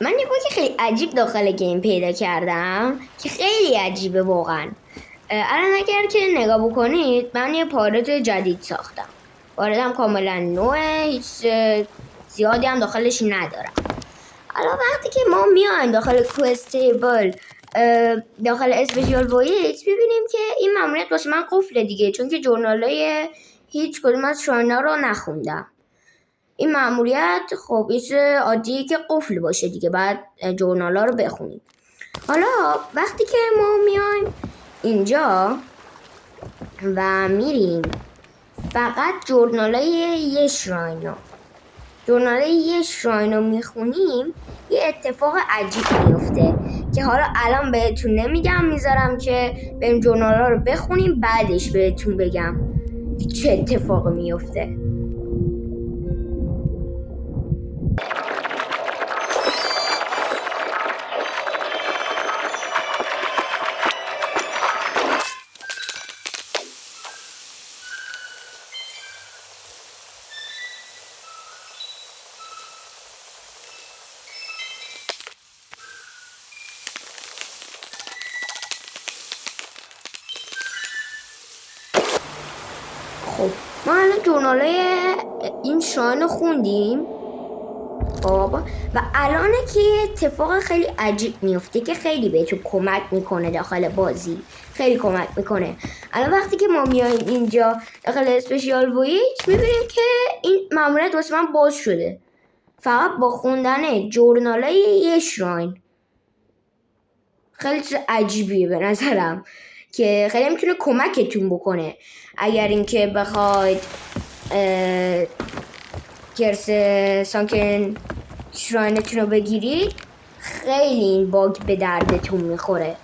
من یه باگ خیلی عجیب داخل گیم پیدا کردم که خیلی عجیبه واقعا. الان اگر که نگاه بکنید من یه پارت جدید ساختم. پارتم کاملا نوعه، هیچ زیادی هم داخلش ندارم. الان وقتی که ما میایم داخل کوستیبل، داخل اسپیشال وایس، ببینیم که این ماموریت واسه من قفله دیگه، چون که جورنالای هیچ کدوم از شاینا رو نخوندم. این ماموریت خب یه عادیه که قفل باشه دیگه، بعد جورنالا رو بخونیم. حالا وقتی که ما میایم اینجا و میریم فقط جورنالای یه شراینو میخونیم، یه اتفاق عجیب میفته که حالا الان بهتون نمیگم، میذارم که بریم جورنالا رو بخونیم بعدش بهتون بگم چه اتفاق میفته. خب ما الان جورنالای این شاین خوندیم بابا، و الانه که اتفاق خیلی عجیب میفته که خیلی بهتون کمک میکنه داخل بازی، خیلی کمک میکنه. الان وقتی که ما میایم اینجا داخل اسپیشال وایس میبینیم که این ماموریت واسه من باز شده فقط با خوندن جورنالای یه شراین. خیلی چیز عجیبیه به نظرم که خیلی میتونه کمکتون بکنه اگر اینکه بخواید کرس سانکن شراینتون رو بگیرید. خیلی این باگ به دردتون میخوره.